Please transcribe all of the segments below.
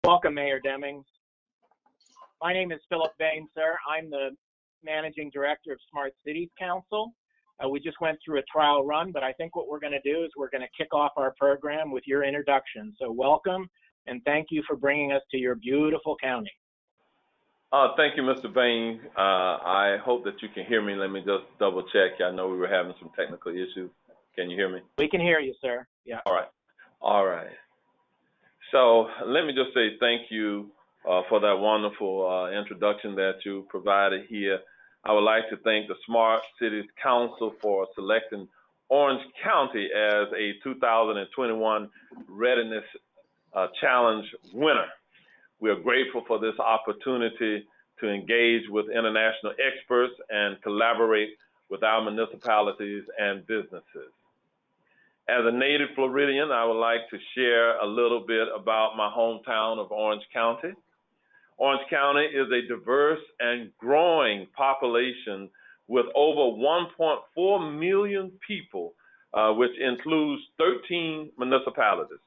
Welcome, Mayor Demings. My name is Philip Bain, sir. I'm the Managing Director of SmartCitiesCouncil. We just went through a trial run, but I think what we're going to do is we're going to kick off our program with your introduction. So welcome, and thank you for bringing us to your beautiful county. Thank you, Mr. Bain. I hope that you can hear me. Let me just double check. I know we were having some technical issues. Can you hear me? We can hear you, sir. Yeah. All right. So let me just say thank you for that wonderful introduction that you provided here. I would like to thank the Smart Cities Council for selecting Orange County as a 2021 Readiness Challenge winner. We are grateful for this opportunity to engage with international experts and collaborate with our municipalities and businesses. As a native Floridian, I would like to share a little bit about my hometown of Orange County. Orange County is a diverse and growing population with over 1.4 million people, which includes 13 municipalities.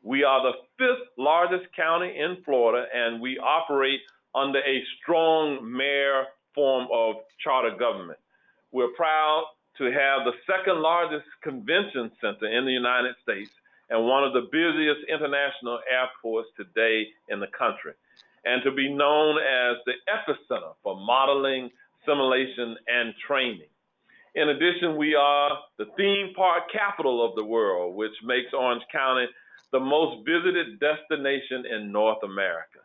We are the 5th largest county in Florida, and we operate under a strong mayor form of charter government. We're proud to have the 2nd largest convention center in the United States and one of the busiest international airports today in the country, and to be known as the epicenter for modeling, simulation, and training. In addition, we are the theme park capital of the world, which makes Orange County the most visited destination in North America.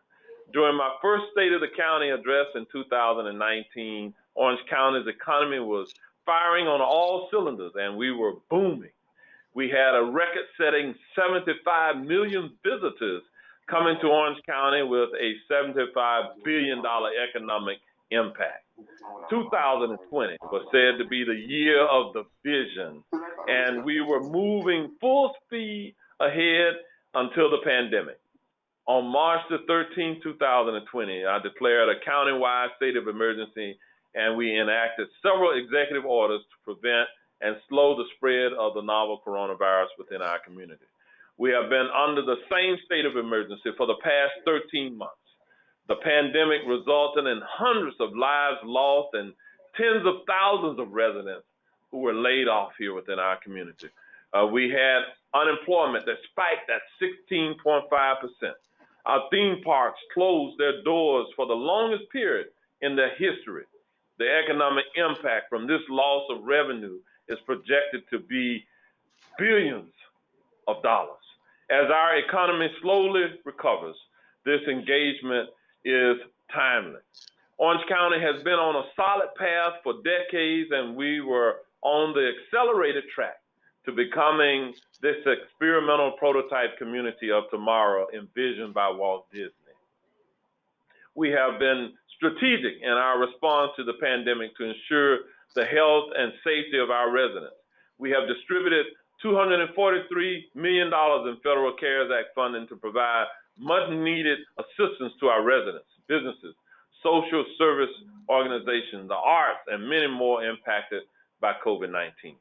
During my first State of the County address in 2019, Orange County's economy was firing on all cylinders, and we were booming. We had a record-setting 75 million visitors coming to Orange County with a $75 billion economic impact. 2020 was said to be the year of the vision, and we were moving full speed ahead until the pandemic. On March the 13th, 2020, I declared a countywide state of emergency, and we enacted several executive orders to prevent and slow the spread of the novel coronavirus within our community. We have been under the same state of emergency for the past 13 months. The pandemic resulted in hundreds of lives lost and tens of thousands of residents who were laid off here within our community. We had unemployment that spiked at 16.5%. Our theme parks closed their doors for the longest period in their history. The economic impact from this loss of revenue is projected to be billions of dollars. As our economy slowly recovers, this engagement is timely. Orange County has been on a solid path for decades, and we were on the accelerated track to becoming this experimental prototype community of tomorrow envisioned by Walt Disney. We have been strategic in our response to the pandemic to ensure the health and safety of our residents. We have distributed $243 million in federal CARES Act funding to provide much needed assistance to our residents, businesses, social service organizations, the arts, and many more impacted by COVID-19.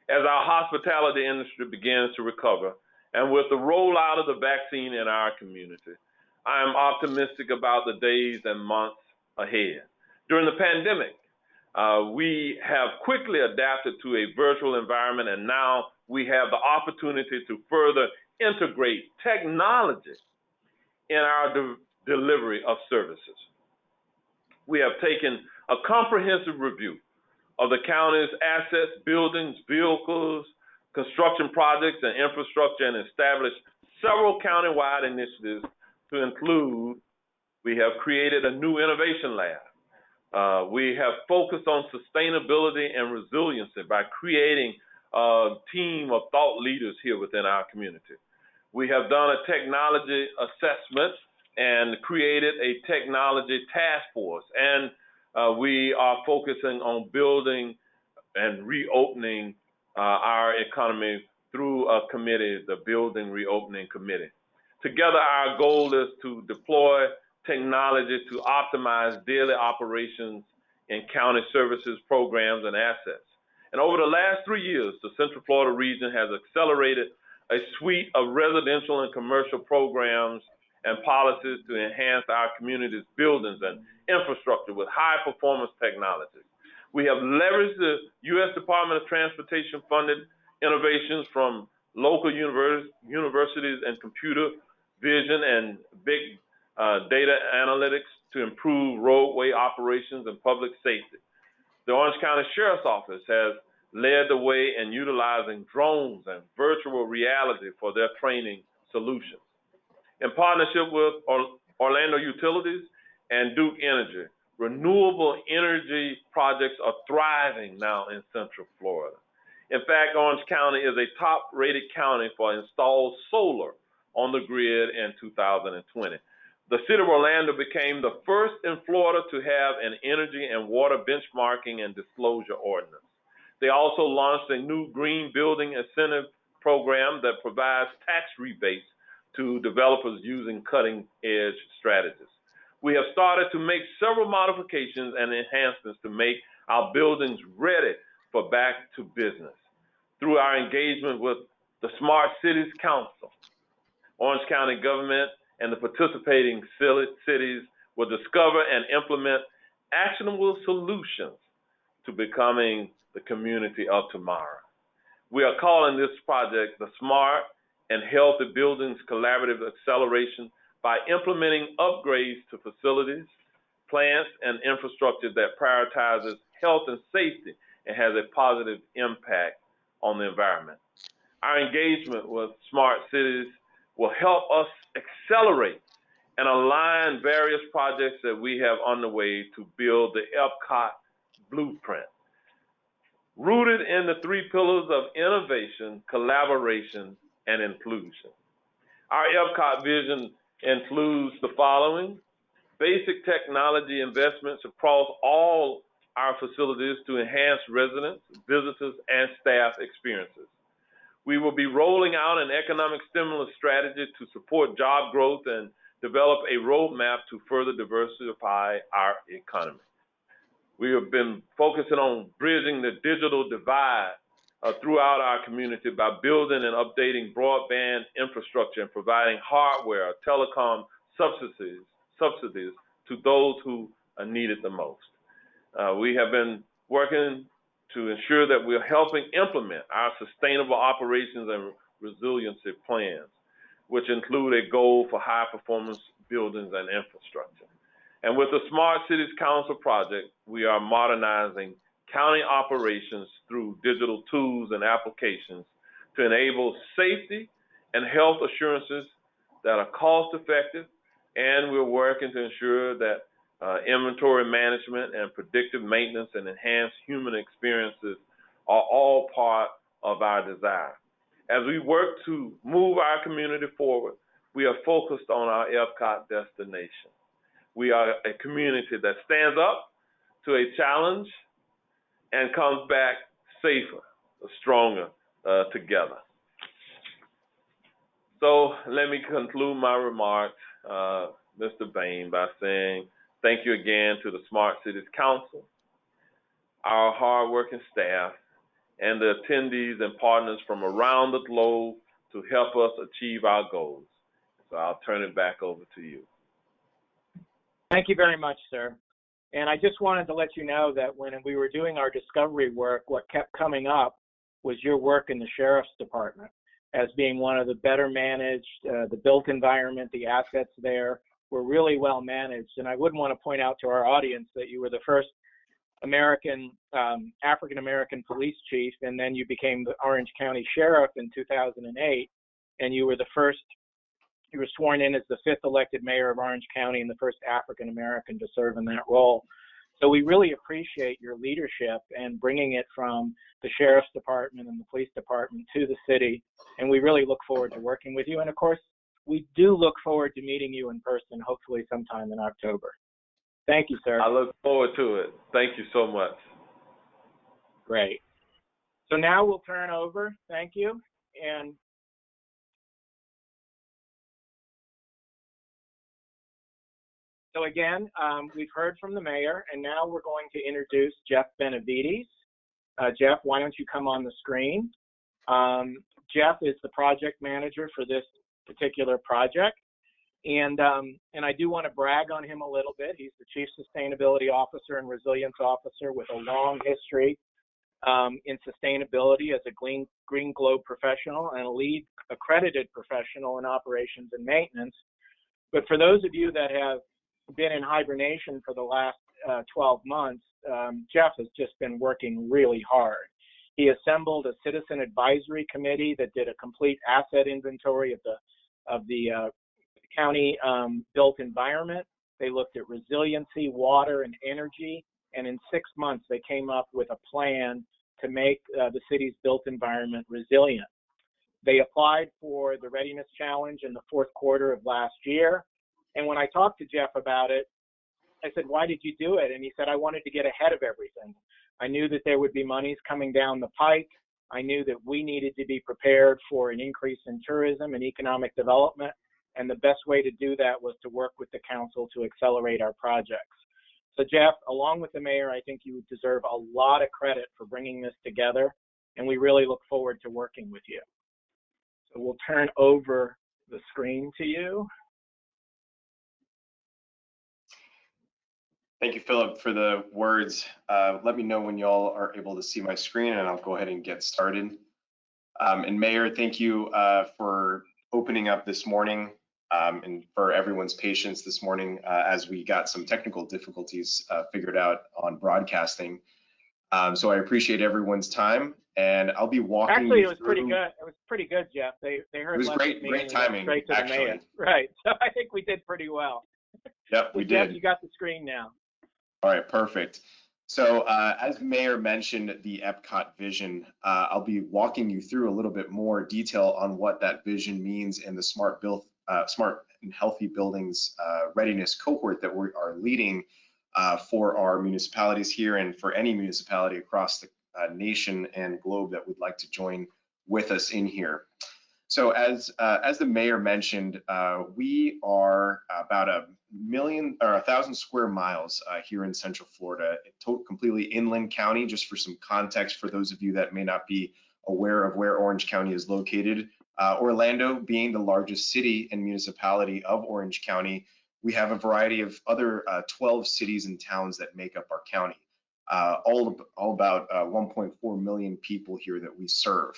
As our hospitality industry begins to recover, and with the rollout of the vaccine in our community, I am optimistic about the days and months ahead. During the pandemic, we have quickly adapted to a virtual environment, and now we have the opportunity to further integrate technology in our delivery of services. We have taken a comprehensive review of the county's assets, buildings, vehicles, construction projects, and infrastructure, and established several countywide initiatives to include, we have created a new innovation lab. We have focused on sustainability and resiliency by creating a team of thought leaders here within our community. We have done a technology assessment and created a technology task force, and we are focusing on building and reopening our economy through a committee, the Building Reopening Committee. Together, our goal is to deploy technology to optimize daily operations in county services, programs, and assets. And over the last 3 years, the Central Florida region has accelerated a suite of residential and commercial programs and policies to enhance our community's buildings and infrastructure with high-performance technologies. We have leveraged the U.S. Department of Transportation funded innovations from local universities and computer vision and big data analytics to improve roadway operations and public safety. The Orange County Sheriff's Office has led the way in utilizing drones and virtual reality for their training solutions. In partnership with Orlando Utilities and Duke Energy, renewable energy projects are thriving now in Central Florida. In fact, Orange County is a top-rated county for installed solar on the grid in 2020. The city of Orlando became the first in Florida to have an energy and water benchmarking and disclosure ordinance. They also launched a new green building incentive program that provides tax rebates to developers using cutting-edge strategies. We have started to make several modifications and enhancements to make our buildings ready for back to business. Through our engagement with the SmartCitiesCouncil, Orange County government and the participating cities will discover and implement actionable solutions to becoming the community of tomorrow. We are calling this project the Smart and Healthy Buildings Collaborative Acceleration by implementing upgrades to facilities, plants, and infrastructure that prioritizes health and safety and has a positive impact on the environment. Our engagement with Smart Cities will help us accelerate and align various projects that we have underway to build the Epcot blueprint, rooted in the three pillars of innovation, collaboration, and inclusion. Our Epcot vision includes the following: basic technology investments across all our facilities to enhance residents, visitors, and staff experiences. We will be rolling out an economic stimulus strategy to support job growth and develop a roadmap to further diversify our economy. We have been focusing on bridging the digital divide throughout our community by building and updating broadband infrastructure and providing hardware, telecom subsidies to those who need it the most. We have been working to ensure that we're helping implement our sustainable operations and resiliency plans, which include a goal for high performance buildings and infrastructure. And with the Smart Cities Council project, we are modernizing county operations through digital tools and applications to enable safety and health assurances that are cost effective, and we're working to ensure that inventory management and predictive maintenance and enhanced human experiences are all part of our desire. As we work to move our community forward, we are focused on our Epcot destination. We are a community that stands up to a challenge and comes back safer, stronger together. So let me conclude my remarks, Mr. Bain, by saying thank you again to the Smart Cities Council, our hardworking staff, and the attendees and partners from around the globe to help us achieve our goals. So I'll turn it back over to you. Thank you very much, sir. And I just wanted to let you know that when we were doing our discovery work, what kept coming up was your work in the Sheriff's Department as being one of the better managed, the built environment, the assets there were really well managed. And I would want to point out to our audience that you were the first African-American police chief, and then you became the Orange County Sheriff in 2008, and you were sworn in as the 5th elected mayor of Orange County and the first African-American to serve in that role. So we really appreciate your leadership and bringing it from the Sheriff's Department and the Police Department to the city, and we really look forward to working with you. And of course, we do look forward to meeting you in person, hopefully sometime in October. Thank you, sir. I look forward to it. Thank you so much. Great. So now we'll turn over. Thank you. And so again, we've heard from the mayor, and now we're going to introduce Jeff Benavides. Jeff, why don't you come on the screen? Jeff is the project manager for this particular project, And I do want to brag on him a little bit. He's the Chief Sustainability Officer and Resilience Officer with a long history in sustainability as a Green Globe professional and a lead accredited professional in operations and maintenance. But for those of you that have been in hibernation for the last 12 months, Jeff has just been working really hard. He assembled a citizen advisory committee that did a complete asset inventory of the county built environment. They looked at resiliency, water, and energy, and in 6 months they came up with a plan to make the city's built environment resilient. They applied for the Readiness Challenge in the 4th quarter of last year, and when I talked to Jeff about it, I said, "Why did you do it?" And he said, "I wanted to get ahead of everything. I knew that there would be monies coming down the pike. I knew that we needed to be prepared for an increase in tourism and economic development, and the best way to do that was to work with the council to accelerate our projects." So Jeff, along with the mayor, I think you deserve a lot of credit for bringing this together, and we really look forward to working with you. So we'll turn over the screen to you. Thank you, Philip, for the words. Let me know when y'all are able to see my screen, and I'll go ahead and get started. And Mayor, thank you for opening up this morning and for everyone's patience this morning as we got some technical difficulties figured out on broadcasting. So I appreciate everyone's time, and I'll be walking. Actually, it was pretty good. It was pretty good, Jeff. They heard. It was great timing, straight to actually. The mayor. Right. So I think we did pretty well. Yep, we Jeff, did. you got the screen now. All right, perfect. So as Mayor mentioned, the Epcot vision, I'll be walking you through a little bit more detail on what that vision means in the smart and healthy buildings readiness cohort that we are leading for our municipalities here and for any municipality across the nation and globe that would like to join with us in here. So as the mayor mentioned, we are about 1,000 square miles here in Central Florida, completely inland county. Just for some context for those of you that may not be aware of where Orange County is located, Orlando being the largest city and municipality of Orange County, we have a variety of other 12 cities and towns that make up our county, all about 1.4 million people here that we serve.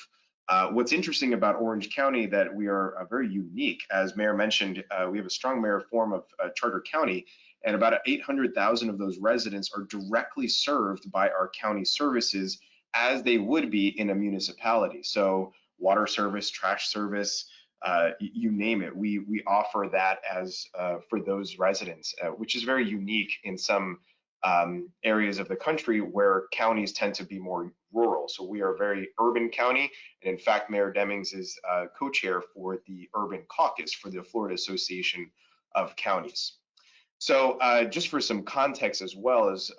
What's interesting about Orange County that we are very unique, as Mayor mentioned, we have a strong mayor form of Charter County, and about 800,000 of those residents are directly served by our county services as they would be in a municipality. So water service, trash service, you name it, we offer that as for those residents, which is very unique in some areas of the country where counties tend to be more rural. So we are a very urban county, and in fact, Mayor Demings is co-chair for the Urban Caucus for the Florida Association of Counties. So just for some context as well, as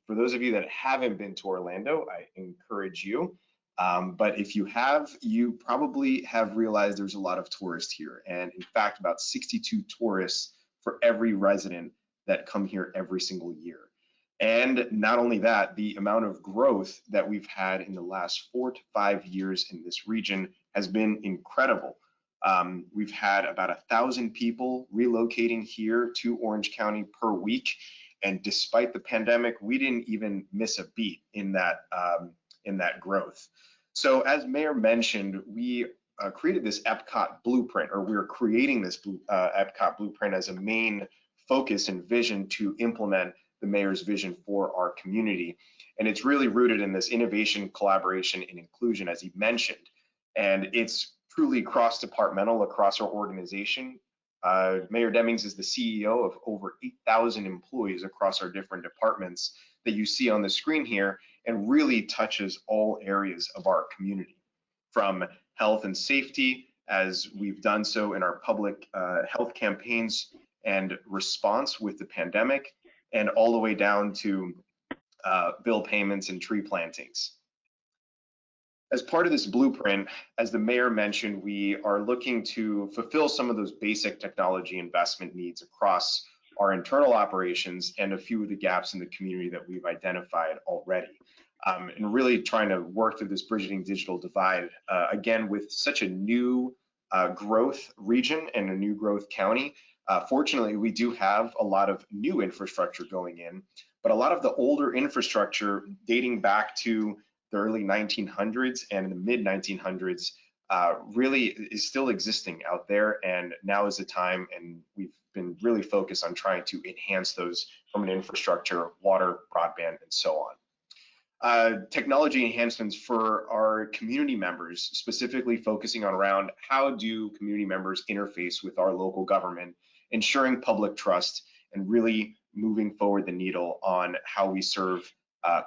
for those of you that haven't been to Orlando, I encourage you. But if you have, you probably have realized there's a lot of tourists here. And in fact, about 62 tourists for every resident that come here every single year. And not only that, the amount of growth that we've had in the last 4 to 5 years in this region has been incredible. We've had about 1,000 people relocating here to Orange County per week. And despite the pandemic, we didn't even miss a beat in that growth. So as Mayor mentioned, we created this Epcot blueprint, or we're creating this Epcot blueprint as a main focus and vision to implement the mayor's vision for our community. And it's really rooted in this innovation, collaboration, and inclusion, as he mentioned. And it's truly cross-departmental across our organization. Mayor Demings is the CEO of over 8,000 employees across our different departments that you see on the screen here, and really touches all areas of our community, from health and safety, as we've done so in our public health campaigns and response with the pandemic, and all the way down to bill payments and tree plantings. As part of this blueprint, as the mayor mentioned, we are looking to fulfill some of those basic technology investment needs across our internal operations and a few of the gaps in the community that we've identified already. And really trying to work through this bridging digital divide, again, with such a new growth region and a new growth county. Fortunately, we do have a lot of new infrastructure going in, but a lot of the older infrastructure dating back to the early 1900s and the mid 1900s really is still existing out there, and now is the time, and we've been really focused on trying to enhance those from an infrastructure, water, broadband, and so on. Technology enhancements for our community members, specifically focusing on around how do community members interface with our local government, ensuring public trust, and really moving forward the needle on how we serve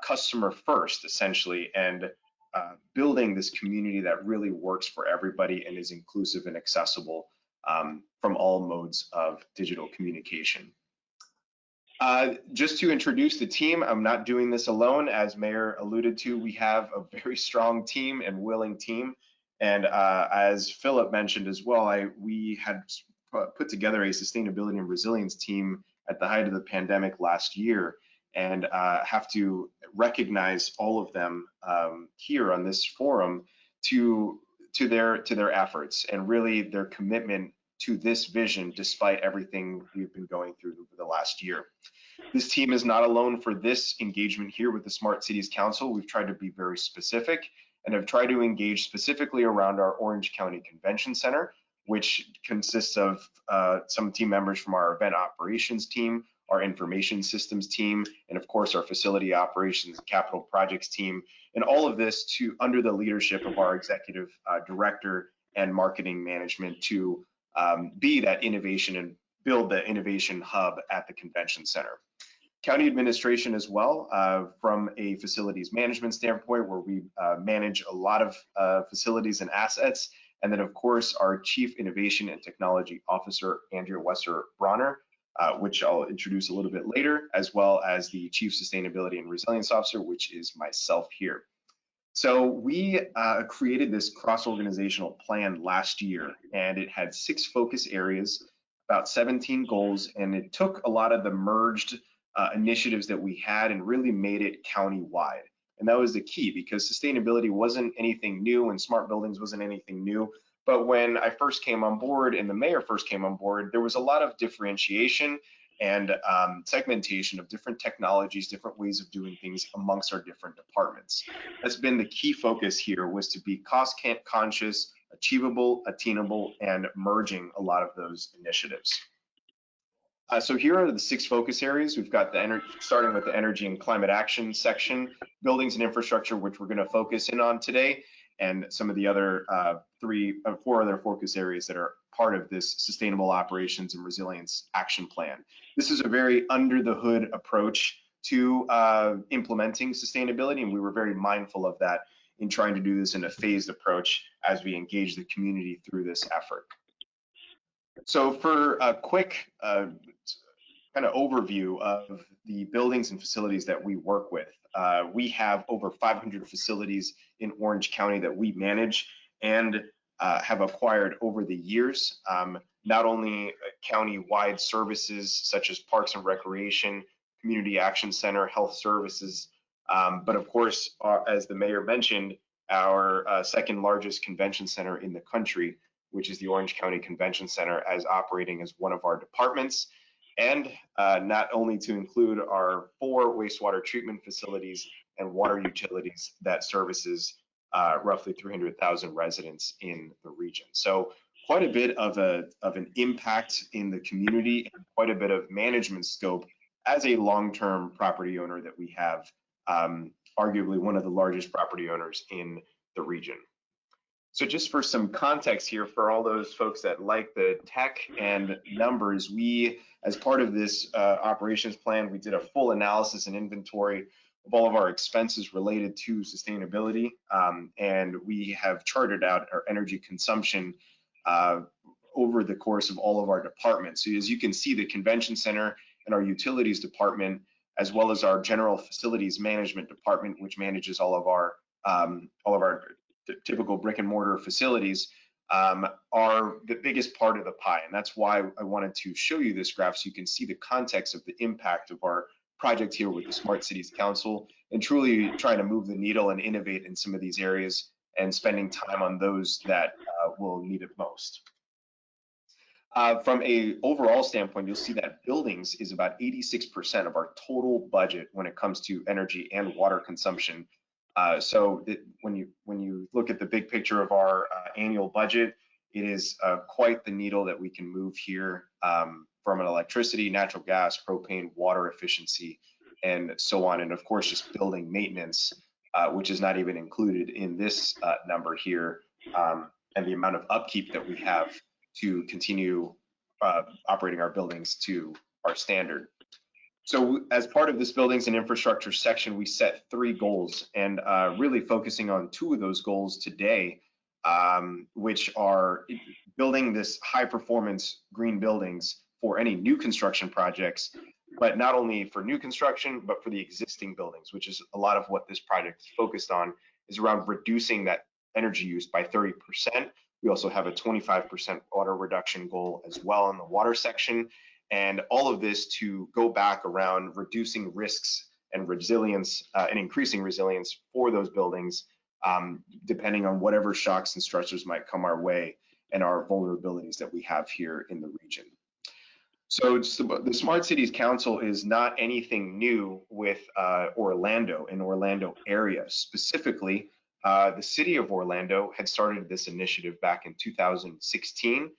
customer first, essentially, and building this community that really works for everybody and is inclusive and accessible from all modes of digital communication. Just to introduce the team, I'm not doing this alone. As Mayor alluded to, we have a very strong team and willing team. And as Philip mentioned as well, we had put together a sustainability and resilience team at the height of the pandemic last year, and have to recognize all of them here on this forum to their efforts and really their commitment to this vision despite everything we've been going through over the last year. This team is not alone for this engagement here with the Smart Cities Council. We've tried to be very specific and have tried to engage specifically around our Orange County Convention Center, which consists of some team members from our event operations team, our information systems team, and of course our facility operations and capital projects team, and all of this under the leadership of our executive director and marketing management to be that innovation and build the innovation hub at the convention center. County administration as well, from a facilities management standpoint, where we manage a lot of facilities and assets, and then of course our Chief Innovation and Technology Officer, Andrea Wesser-Bronner, which I'll introduce a little bit later, as well as the Chief Sustainability and Resilience Officer, which is myself here. So we created this cross-organizational plan last year, and it had 6 focus areas, about 17 goals, and it took a lot of the merged initiatives that we had and really made it county-wide. And that was the key, because sustainability wasn't anything new and smart buildings wasn't anything new. But when I first came on board and the mayor first came on board, there was a lot of differentiation and segmentation of different technologies, different ways of doing things amongst our different departments. That's been the key focus here, was to be cost conscious, achievable, attainable, and merging a lot of those initiatives. So here are the 6 focus areas. We've got starting with the energy and climate action section, buildings and infrastructure, which we're going to focus in on today, and some of the other 4 other focus areas that are part of this sustainable operations and resilience action plan. This is a very under the hood approach to implementing sustainability, and we were very mindful of that in trying to do this in a phased approach as we engage the community through this effort. So for a quick kind of overview of the buildings and facilities that we work with, we have over 500 facilities in Orange County that we manage and have acquired over the years. Not only county-wide services such as parks and recreation, community action center, health services, but of course, as the mayor mentioned, our 2nd largest convention center in the country, which is the Orange County Convention Center, as operating as one of our departments, and not only to include our 4 wastewater treatment facilities and water utilities that services roughly 300,000 residents in the region. So quite a bit of an impact in the community and quite a bit of management scope as a long-term property owner that we have, arguably one of the largest property owners in the region. So just for some context here, for all those folks that like the tech and numbers, we, as part of this operations plan, we did a full analysis and inventory of all of our expenses related to sustainability, and we have charted out our energy consumption over the course of all of our departments. So as you can see, the convention center and our utilities department, as well as our general facilities management department, which manages all of our typical brick and mortar facilities, are the biggest part of the pie. And that's why I wanted to show you this graph so you can see the context of the impact of our project here with the Smart Cities Council, and truly trying to move the needle and innovate in some of these areas and spending time on those that will need it most. From a overall standpoint, you'll see that buildings is about 86% of our total budget when it comes to energy and water consumption. When you look at the big picture of our annual budget, it is quite the needle that we can move here, from an electricity, natural gas, propane, water efficiency, and so on. And of course, just building maintenance, which is not even included in this number here, and the amount of upkeep that we have to continue operating our buildings to our standard. So as part of this buildings and infrastructure section, we set 3 goals, and really focusing on 2 of those goals today, which are building this high performance green buildings for any new construction projects, but not only for new construction, but for the existing buildings, which is a lot of what this project is focused on, is around reducing that energy use by 30%. We also have a 25% water reduction goal as well in the water section. And all of this to go back around reducing risks and resilience and increasing resilience for those buildings, depending on whatever shocks and stressors might come our way and our vulnerabilities that we have here in the region. So the Smart Cities Council is not anything new with Orlando and Orlando area. Specifically, the city of Orlando had started this initiative back in 2016,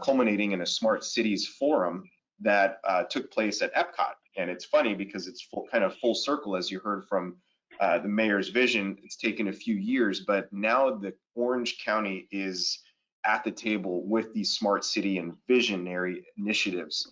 culminating in a Smart Cities Forum that took place at Epcot. And it's funny because it's kind of full circle, as you heard from the mayor's vision. It's taken a few years, but now the Orange County is at the table with these smart city and visionary initiatives.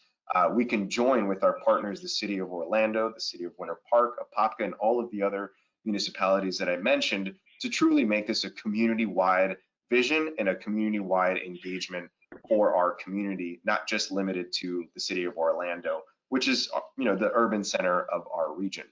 We can join with our partners, the city of Orlando, the city of Winter Park, Apopka, and all of the other municipalities that I mentioned to truly make this a community-wide vision and a community-wide engagement for our community, not just limited to the city of Orlando, which is, the urban center of our region.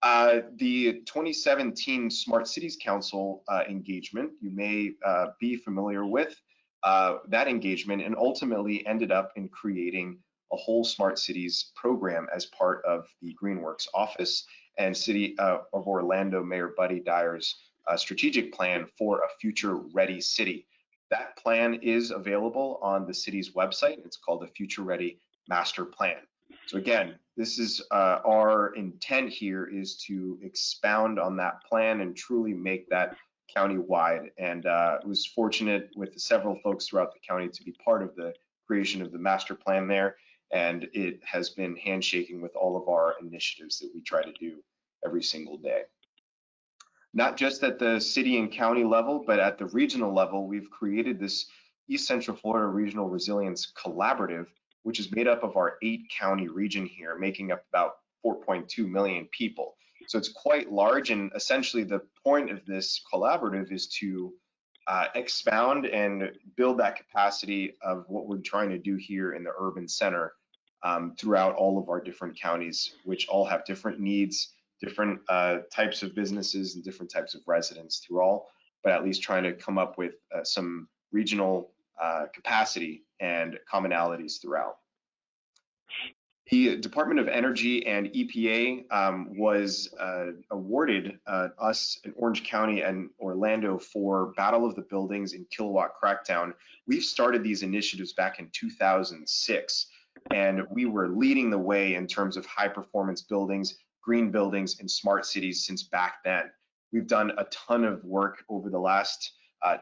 The 2017 Smart Cities Council engagement, you may be familiar with that engagement, and ultimately ended up in creating a whole Smart Cities program as part of the Greenworks office and City of Orlando Mayor Buddy Dyer's strategic plan for a future ready city. That plan is available on the city's website. It's called the Future Ready Master Plan. So again, this is our intent here is to expound on that plan and truly make that county-wide. And was fortunate with several folks throughout the county to be part of the creation of the master plan there. And it has been handshaking with all of our initiatives that we try to do every single day. Not just at the city and county level, but at the regional level, we've created this East Central Florida Regional Resilience Collaborative, which is made up of our 8-county region here, making up about 4.2 million people. So it's quite large, and essentially the point of this collaborative is to expound and build that capacity of what we're trying to do here in the urban center throughout all of our different counties, which all have different needs, different types of businesses and different types of residents through all, but at least trying to come up with some regional capacity and commonalities throughout. The Department of Energy and EPA was awarded us in Orange County and Orlando for Battle of the Buildings and Kilowatt Crackdown. We've started these initiatives back in 2006, and we were leading the way in terms of high performance buildings, green buildings, and smart cities since back then. We've done a ton of work over the last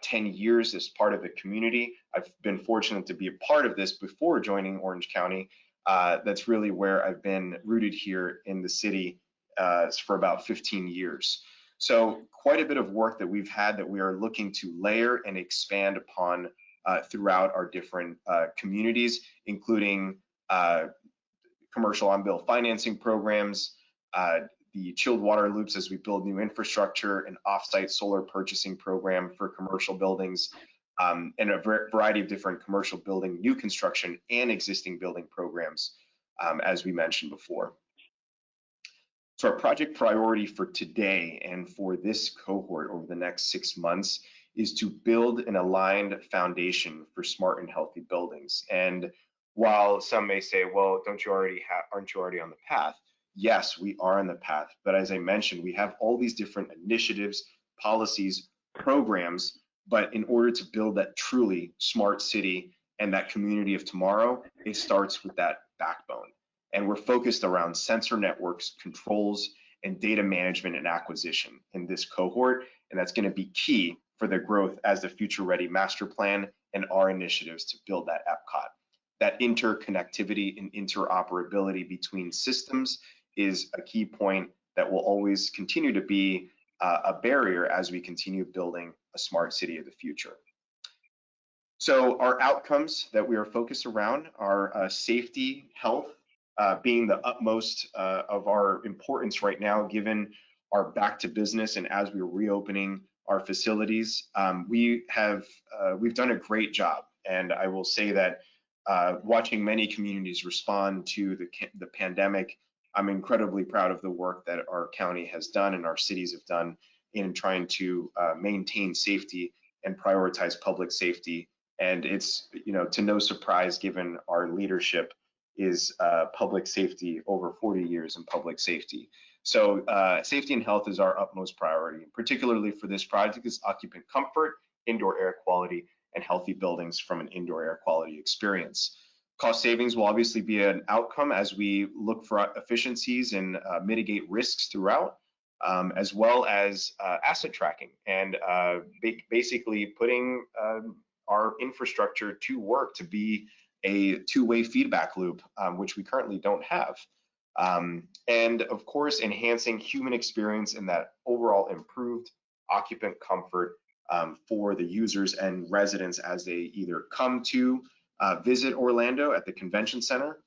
10 years as part of the community. I've been fortunate to be a part of this before joining Orange County. That's really where I've been rooted here in the city for about 15 years. So quite a bit of work that we've had that we are looking to layer and expand upon throughout our different communities, including commercial on-bill financing programs, the chilled water loops as we build new infrastructure, an off-site solar purchasing program for commercial buildings, and a variety of different commercial building, new construction, and existing building programs, as we mentioned before. So our project priority for today and for this cohort over the next 6 months is to build an aligned foundation for smart and healthy buildings. And while some may say, well, aren't you already on the path? Yes, we are on the path. But as I mentioned, we have all these different initiatives, policies, programs. But in order to build that truly smart city and that community of tomorrow, it starts with that backbone. And we're focused around sensor networks, controls, and data management and acquisition in this cohort. And that's going to be key for the growth as the Future Ready Master Plan and our initiatives to build that EPCOT. That interconnectivity and interoperability between systems is a key point that will always continue to be a barrier as we continue building a smart city of the future. So our outcomes that we are focused around are safety, health, being the utmost of our importance right now, given our back to business and as we're reopening our facilities. We've done a great job, and I will say that watching many communities respond to the pandemic, I'm incredibly proud of the work that our county has done and our cities have done in trying to maintain safety and prioritize public safety. And it's, to no surprise, given our leadership is public safety, over 40 years in public safety. So safety and health is our utmost priority, particularly for this project is occupant comfort, indoor air quality, and healthy buildings from an indoor air quality experience. Cost savings will obviously be an outcome as we look for efficiencies and mitigate risks throughout, as well as asset tracking and basically putting our infrastructure to work to be a two-way feedback loop, which we currently don't have. And of course, enhancing human experience and that overall improved occupant comfort for the users and residents as they either come to visit Orlando at the convention center,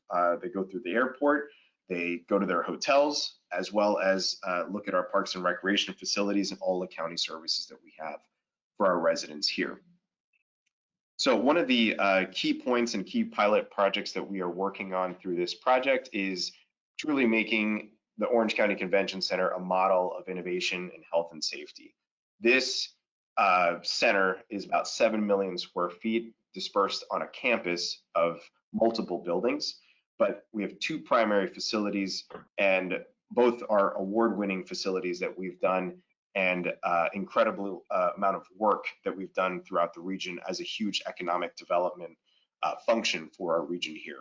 they go through the airport, they go to their hotels, as well as look at our parks and recreation facilities and all the county services that we have for our residents here. So one of the key points and key pilot projects that we are working on through this project is truly making the Orange County Convention Center a model of innovation in health and safety. This center is about 7 million square feet dispersed on a campus of multiple buildings, but we have two primary facilities, and both are award-winning facilities that we've done, and incredible amount of work that we've done throughout the region as a huge economic development function for our region here.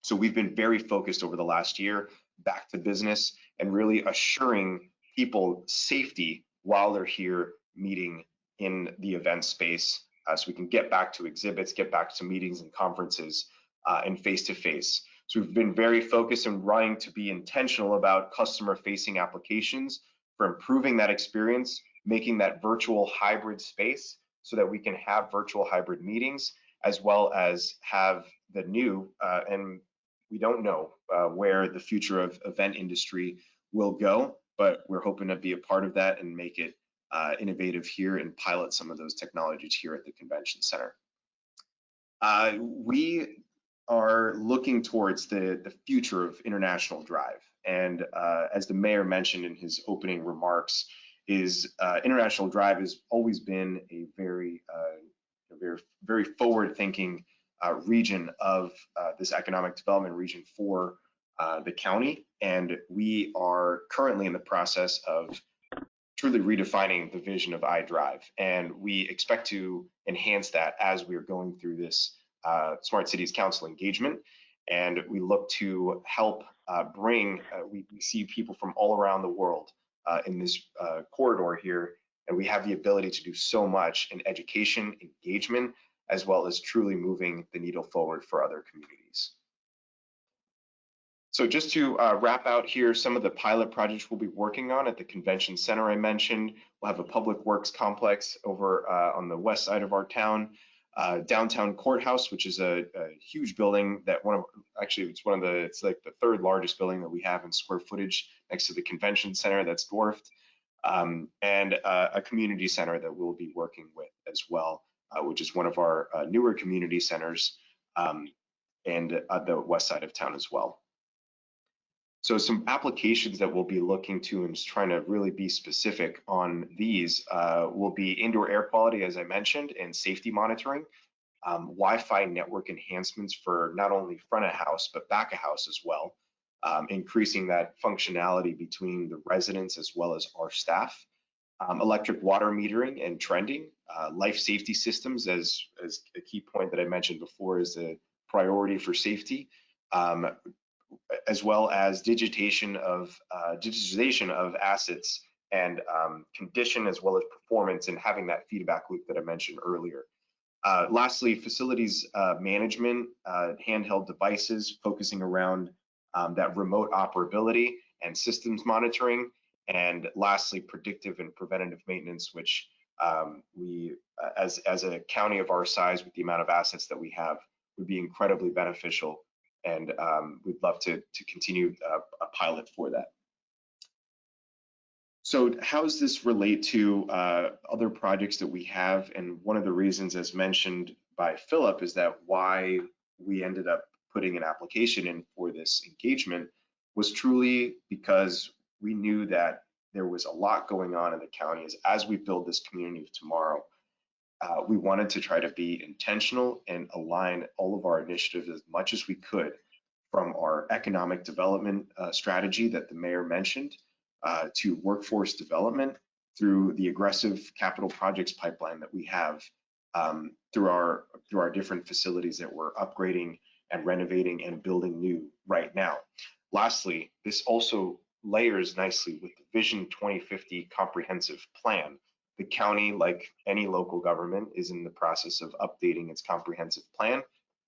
So we've been very focused over the last year back to business and really assuring people safety while they're here meeting in the event space, so we can get back to exhibits, get back to meetings and conferences and face-to-face. So we've been very focused on trying to be intentional about customer-facing applications for improving that experience, making that virtual hybrid space so that we can have virtual hybrid meetings, as well as have the new, and we don't know where the future of event industry will go, but we're hoping to be a part of that and make it innovative here and pilot some of those technologies here at the convention center. We are looking towards the future of International Drive. And as the mayor mentioned in his opening remarks, International Drive has always been a very forward-thinking region of this economic development region for the county. And we are currently in the process of truly redefining the vision of iDrive. And we expect to enhance that as we are going through this Smart Cities Council engagement. And we look to help bring, we see people from all around the world in this corridor here, and we have the ability to do so much in education, engagement, as well as truly moving the needle forward for other communities. So just to wrap out here, some of the pilot projects we'll be working on at the convention center I mentioned. We'll have a public works complex over on the west side of our town. Downtown courthouse, which is a huge building that it's like the third largest building that we have in square footage next to the convention center that's dwarfed, and a community center that we'll be working with as well, which is one of our newer community centers and the west side of town as well. So some applications that we'll be looking to and just trying to really be specific on these will be indoor air quality, as I mentioned, and safety monitoring, Wi-Fi network enhancements for not only front of house, but back of house as well, increasing that functionality between the residents as well as our staff, electric water metering and trending, life safety systems as a key point that I mentioned before is a priority for safety, as well as digitization of assets and condition as well as performance, and having that feedback loop that I mentioned earlier. Lastly, facilities management, handheld devices, focusing around that remote operability and systems monitoring. And lastly, predictive and preventative maintenance, which we, as a county of our size with the amount of assets that we have, would be incredibly beneficial. And we'd love to continue a pilot for that. So how does this relate to other projects that we have? And one of the reasons, as mentioned by Philip, is that why we ended up putting an application in for this engagement was truly because we knew that there was a lot going on in the county as we build this community of tomorrow. We wanted to try to be intentional and align all of our initiatives as much as we could, from our economic development strategy that the mayor mentioned, to workforce development, through the aggressive capital projects pipeline that we have, through our different facilities that we're upgrading and renovating and building new right now. Lastly, this also layers nicely with the Vision 2050 comprehensive plan. The county, like any local government, is in the process of updating its comprehensive plan.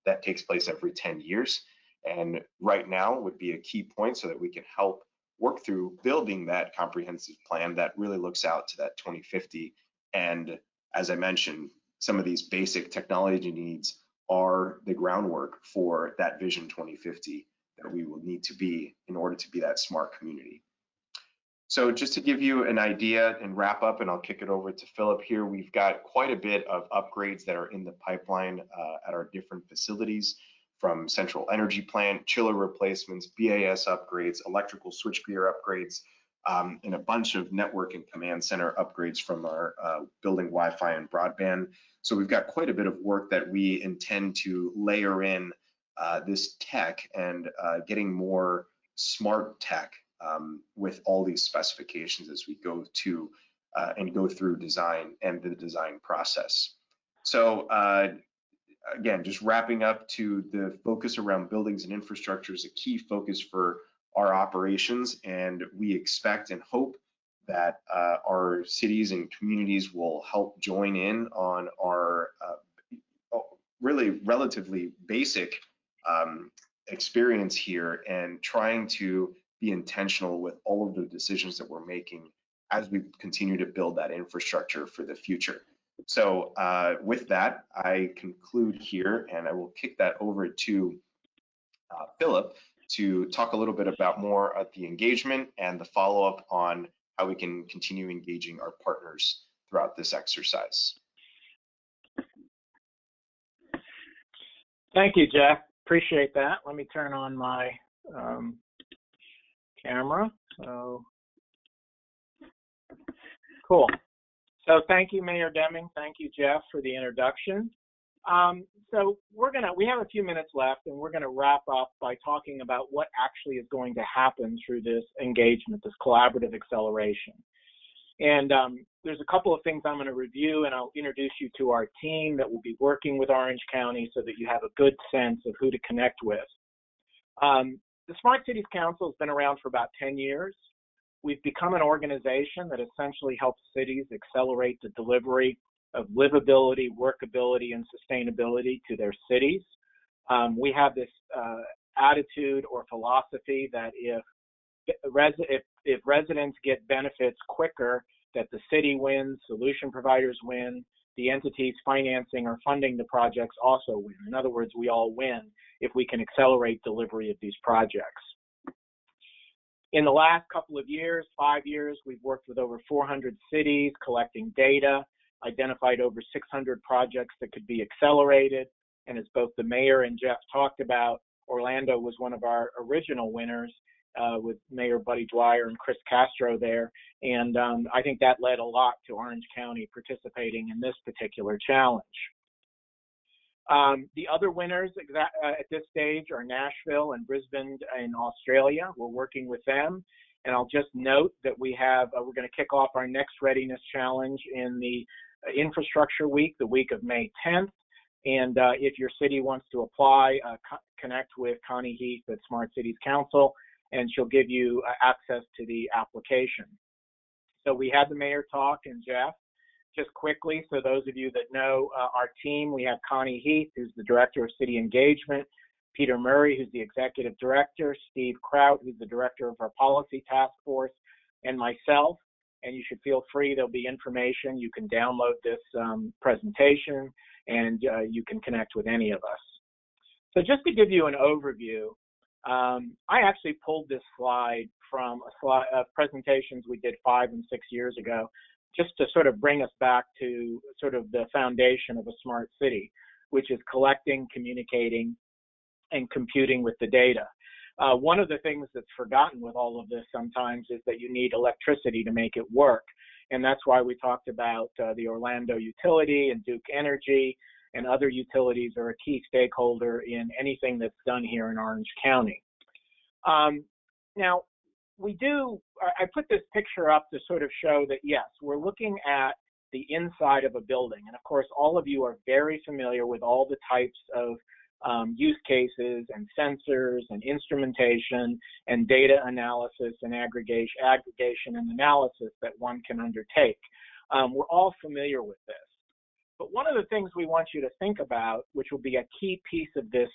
That takes place every 10 years. And right now would be a key point so that we can help work through building that comprehensive plan that really looks out to that 2050. And as I mentioned, some of these basic technology needs are the groundwork for that Vision 2050 that we will need to be in order to be that smart community. So just to give you an idea and wrap up, and I'll kick it over to Philip here, we've got quite a bit of upgrades that are in the pipeline at our different facilities, from central energy plant, chiller replacements, BAS upgrades, electrical switchgear upgrades, and a bunch of network and command center upgrades from our building Wi-Fi and broadband. So we've got quite a bit of work that we intend to layer in this tech and getting more smart tech with all these specifications as we go to and go through design and the design process. So again, just wrapping up, to the focus around buildings and infrastructure is a key focus for our operations, and we expect and hope that our cities and communities will help join in on our really relatively basic experience here, and trying to be intentional with all of the decisions that we're making as we continue to build that infrastructure for the future. So with that, I conclude here, and I will kick that over to Philip to talk a little bit about more of the engagement and the follow-up on how we can continue engaging our partners throughout this exercise. Thank you, Jeff. Appreciate that. Let me turn on my camera. So, cool. So thank you, Mayor Deming. Thank you, Jeff, for the introduction. So we have a few minutes left, and we're gonna wrap up by talking about what actually is going to happen through this engagement, this collaborative acceleration. And there's a couple of things I'm gonna review, and I'll introduce you to our team that will be working with Orange County so that you have a good sense of who to connect with. The Smart Cities Council has been around for about 10 years. We've become an organization that essentially helps cities accelerate the delivery of livability, workability, and sustainability to their cities. We have this attitude or philosophy that if residents get benefits quicker, that the city wins, solution providers win, the entities financing or funding the projects also win. In other words, we all win if we can accelerate delivery of these projects. In the last couple of years, 5 years, we've worked with over 400 cities, collecting data, identified over 600 projects that could be accelerated. And as both the mayor and Jeff talked about, Orlando was one of our original winners with Mayor Buddy Dwyer and Chris Castro there. And I think that led a lot to Orange County participating in this particular challenge. The other winners at this stage are Nashville and Brisbane in Australia. We're working with them. And I'll just note that we're going to kick off our next Readiness Challenge in the Infrastructure Week, the week of May 10th. And if your city wants to apply, connect with Connie Heath at Smart Cities Council, and she'll give you access to the application. So we had the mayor talk, and Jeff, just quickly, so those of you that know our team, we have Connie Heath, who's the Director of City Engagement, Peter Murray, who's the Executive Director, Steve Kraut, who's the Director of our Policy Task Force, and myself. And you should feel free, there'll be information. You can download this presentation, and you can connect with any of us. So just to give you an overview, I actually pulled this slide from presentations we did 5 and 6 years ago, just to sort of bring us back to sort of the foundation of a smart city, which is collecting, communicating, and computing with the data. One of the things that's forgotten with all of this sometimes is that you need electricity to make it work. And that's why we talked about the Orlando utility and Duke Energy and other utilities are a key stakeholder in anything that's done here in Orange County. Now, I put this picture up to sort of show that, yes, we're looking at the inside of a building. And of course, all of you are very familiar with all the types of use cases and sensors and instrumentation and data analysis and aggregation and analysis that one can undertake. We're all familiar with this. But one of the things we want you to think about, which will be a key piece of this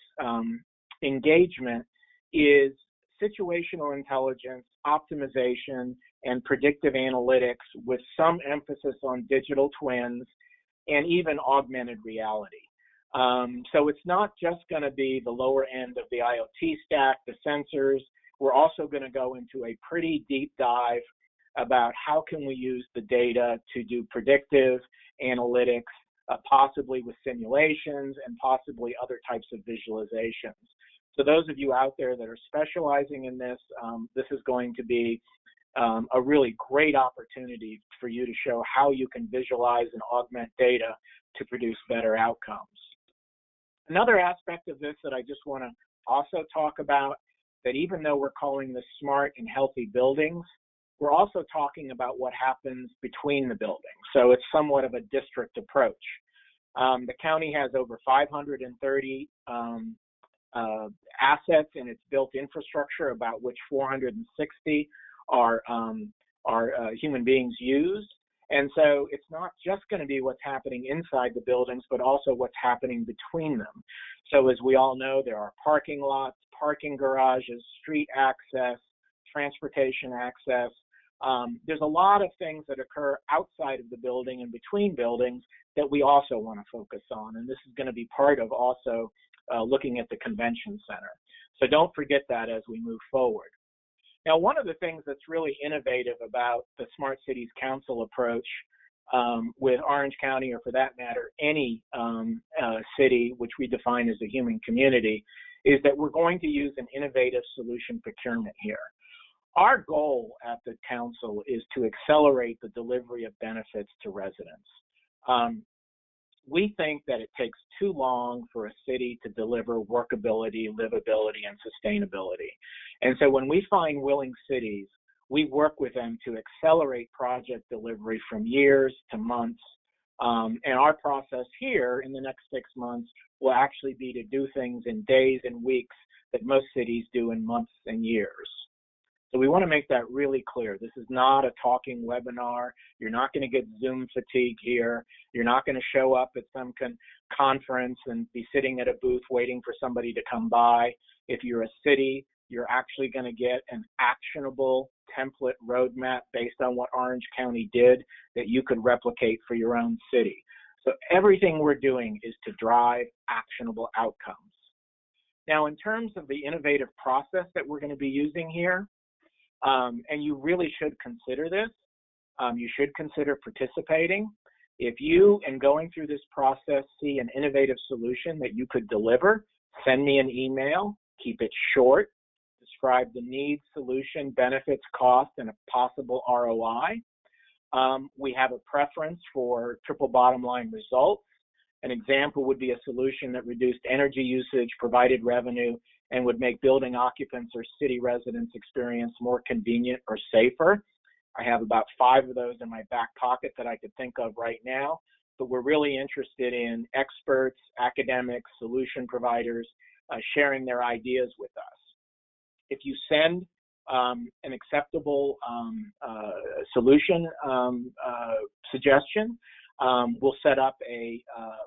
engagement, is situational intelligence, optimization, and predictive analytics with some emphasis on digital twins and even augmented reality. So it's not just going to be the lower end of the IoT stack, the sensors. We're also going to go into a pretty deep dive about how can we use the data to do predictive analytics, possibly with simulations and possibly other types of visualizations. So those of you out there that are specializing in this, this is going to be a really great opportunity for you to show how you can visualize and augment data to produce better outcomes. Another aspect of this that I just want to also talk about, that even though we're calling this smart and healthy buildings, we're also talking about what happens between the buildings. So it's somewhat of a district approach. The county has over 530 assets in its built infrastructure, about which 460 are human beings use. And so it's not just going to be what's happening inside the buildings, but also what's happening between them. So as we all know, there are parking lots, parking garages, street access, transportation access. There's a lot of things that occur outside of the building and between buildings that we also want to focus on. And this is going to be part of also looking at the convention center. So don't forget that as we move forward. Now, one of the things that's really innovative about the Smart Cities Council approach with Orange County, or for that matter, any city, which we define as a human community, is that we're going to use an innovative solution procurement here. Our goal at the council is to accelerate the delivery of benefits to residents. We think that it takes too long for a city to deliver workability, livability, and sustainability. And so when we find willing cities, we work with them to accelerate project delivery from years to months. And our process here in the next 6 months will actually be to do things in days and weeks that most cities do in months and years. So we want to make that really clear. This is not a talking webinar. You're not going to get Zoom fatigue here. You're not going to show up at some conference and be sitting at a booth waiting for somebody to come by. If you're a city, you're actually going to get an actionable template roadmap based on what Orange County did that you could replicate for your own city. So everything we're doing is to drive actionable outcomes. Now, in terms of the innovative process that we're going to be using here, and you really should consider this. You should consider participating. If you, in going through this process, see an innovative solution that you could deliver, send me an email, keep it short, describe the needs, solution, benefits, cost, and a possible ROI. We have a preference for triple bottom line results. An example would be a solution that reduced energy usage, provided revenue, and would make building occupants or city residents' experience more convenient or safer. I have about 5 of those in my back pocket that I could think of right now. but we're really interested in experts, academics, solution providers sharing their ideas with us. If you send an acceptable solution suggestion, we'll set up a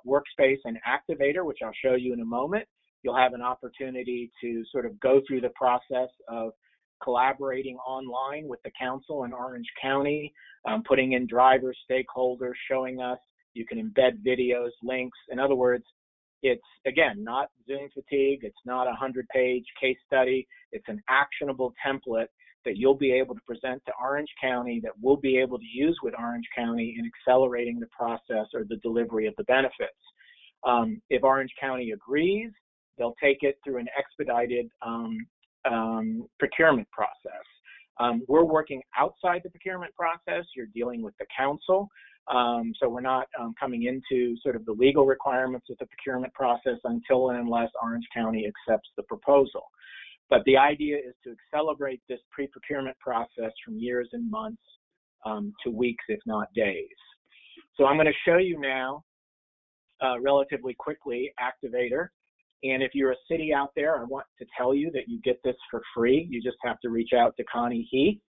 workspace and activator, which I'll show you in a moment. You'll have an opportunity to sort of go through the process of collaborating online with the council in Orange County, putting in drivers, stakeholders, showing us. You can embed videos, links. In other words, it's, again, not Zoom fatigue. It's not a 100-page case study. It's an actionable template that you'll be able to present to Orange County that we'll be able to use with Orange County in accelerating the process or the delivery of the benefits. If Orange County agrees, they'll take it through an expedited procurement process. We're working outside the procurement process. You're dealing with the council. So we're not coming into sort of the legal requirements of the procurement process until and unless Orange County accepts the proposal. But the idea is to accelerate this pre-procurement process from years and months to weeks, if not days. So I'm going to show you now relatively quickly Activator. And if you're a city out there, I want to tell you that you get this for free. You just have to reach out to Connie Heath.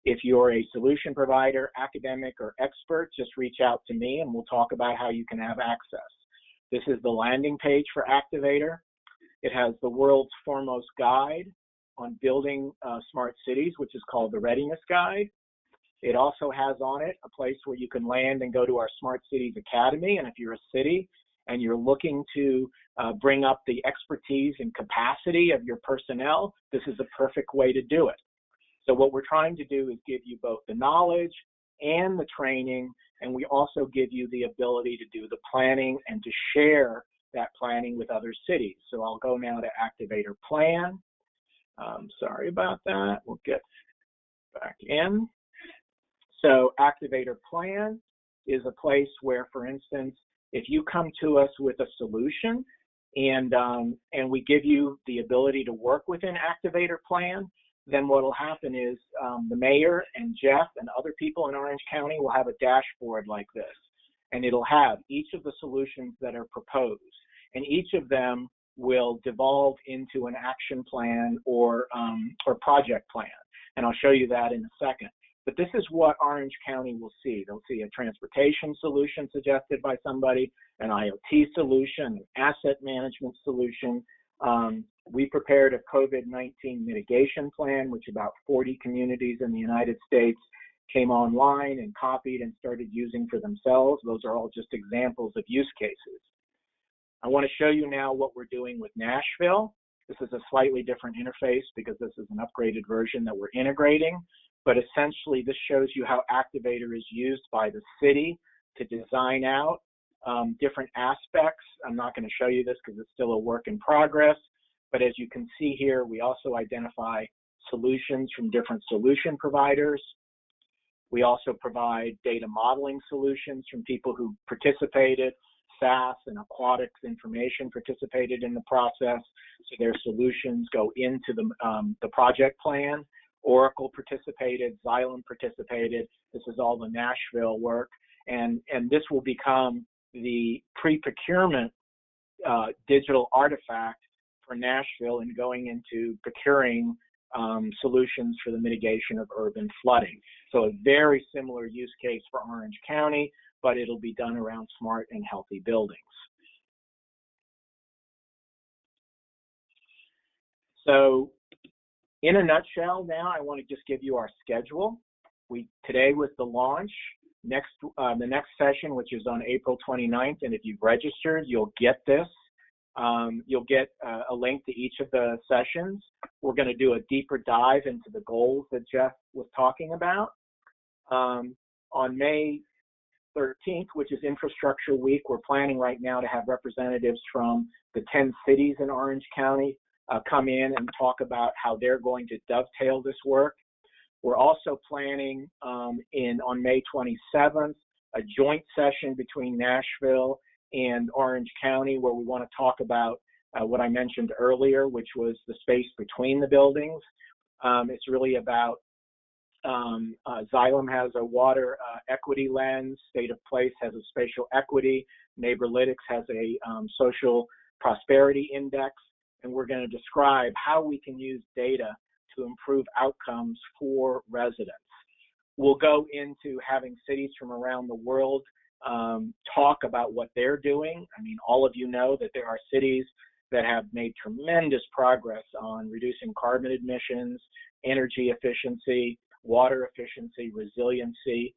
If you're a solution provider, academic, or expert, just reach out to me and we'll talk about how you can have access. This is the landing page for Activator. It has the world's foremost guide on building smart cities, which is called the Readiness Guide. It also has on it a place where you can land and go to our Smart Cities Academy. And if you're a city and you're looking to bring up the expertise and capacity of your personnel, this is a perfect way to do it. So what we're trying to do is give you both the knowledge and the training, and we also give you the ability to do the planning and to share that planning with other cities. So I'll go now to Activator Plan. Sorry about that. We'll get back in. So Activator Plan is a place where, for instance, if you come to us with a solution and we give you the ability to work within Activator Plan, then what will happen is the mayor and Jeff and other people in Orange County will have a dashboard like this, and it'll have each of the solutions that are proposed, and each of them will devolve into an action plan or project plan, and I'll show you that in a second. But this is what Orange County will see. They'll see a transportation solution suggested by somebody, an IoT solution, an asset management solution. We prepared a COVID-19 mitigation plan, which about 40 communities in the United States came online and copied and started using for themselves. Those are all just examples of use cases. I want to show you now what we're doing with Nashville. This is a slightly different interface because this is an upgraded version that we're integrating. But essentially, this shows you how Activator is used by the city to design out different aspects. I'm not going to show you this because it's still a work in progress. But as you can see here, we also identify solutions from different solution providers. We also provide data modeling solutions from people who participated. SAS and aquatics information participated in the process. So their solutions go into the project plan. Oracle participated, Xylem participated. This is all the Nashville work. And this will become the pre-procurement digital artifact for Nashville in going into procuring solutions for the mitigation of urban flooding. So a very similar use case for Orange County, but it'll be done around smart and healthy buildings. So in a nutshell now, I want to just give you our schedule. Today was the launch. The next session, which is on April 29th, and if you've registered, you'll get this. You'll get a link to each of the sessions. We're going to do a deeper dive into the goals that Jeff was talking about. On May 13th, which is Infrastructure Week, we're planning right now to have representatives from the 10 cities in Orange County come in and talk about how they're going to dovetail this work. We're also planning on May 27th, a joint session between Nashville and Orange County where we want to talk about what I mentioned earlier, which was the space between the buildings. It's really about Xylem has a water equity lens. State of Place has a spatial equity. Neighborlytics has a social prosperity index. And we're going to describe how we can use data to improve outcomes for residents. We'll go into having cities from around the world talk about what they're doing. I mean, all of you know that there are cities that have made tremendous progress on reducing carbon emissions, energy efficiency, water efficiency, resiliency.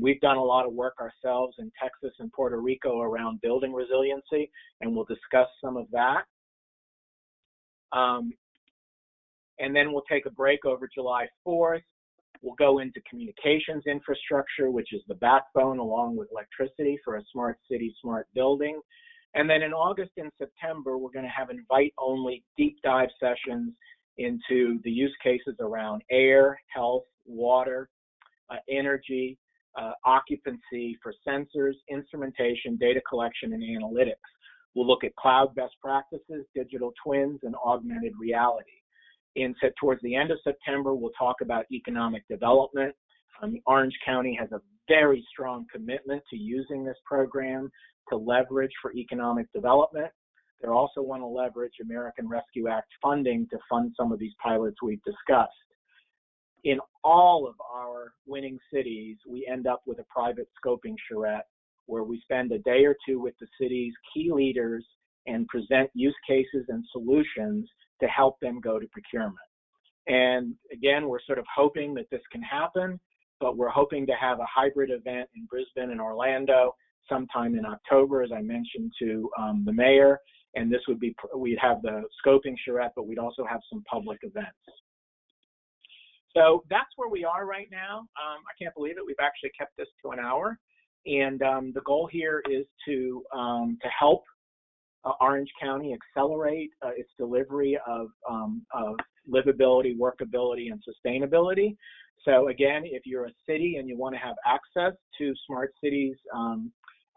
We've done a lot of work ourselves in Texas and Puerto Rico around building resiliency, and we'll discuss some of that. And then we'll take a break over July 4th. We'll go into communications infrastructure, which is the backbone along with electricity for a smart city, smart building. And then in August and September, we're going to have invite-only deep dive sessions into the use cases around air, health, water, energy, occupancy for sensors, instrumentation, data collection, and analytics. We'll look at cloud best practices, digital twins, and augmented reality. Towards the end of September, we'll talk about economic development. Orange County has a very strong commitment to using this program to leverage for economic development. They also want to leverage American Rescue Act funding to fund some of these pilots we've discussed. In all of our winning cities, we end up with a private scoping charrette where we spend a day or two with the city's key leaders and present use cases and solutions to help them go to procurement. And again, we're sort of hoping that this can happen, but we're hoping to have a hybrid event in Brisbane and Orlando sometime in October, as I mentioned to the mayor. And this would be, we'd have the scoping charrette, but we'd also have some public events. So that's where we are right now. I can't believe it. We've actually kept this to an hour. And the goal here is to help Orange County accelerate its delivery of livability, workability, and sustainability. So again, if you're a city and you want to have access to Smart Cities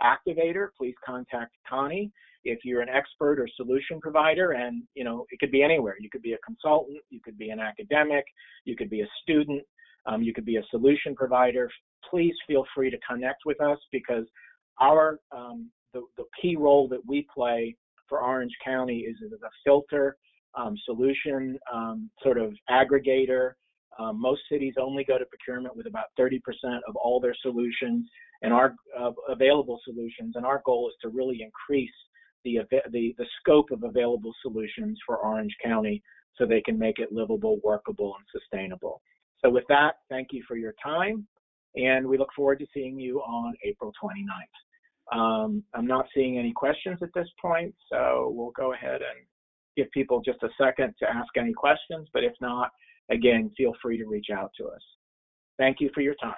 Activator, please contact Connie. If you're an expert or solution provider, and it could be anywhere. You could be a consultant, you could be an academic, you could be a student, you could be a solution provider. Please feel free to connect with us, because our the key role that we play for Orange County is as a filter, solution, sort of aggregator. Most cities only go to procurement with about 30% of all their solutions and our available solutions, and our goal is to really increase the scope of available solutions for Orange County so they can make it livable, workable, and sustainable. So with that, thank you for your time, and we look forward to seeing you on April 29th. I'm not seeing any questions at this point, so we'll go ahead and give people just a second to ask any questions, but if not, again, feel free to reach out to us. Thank you for your time.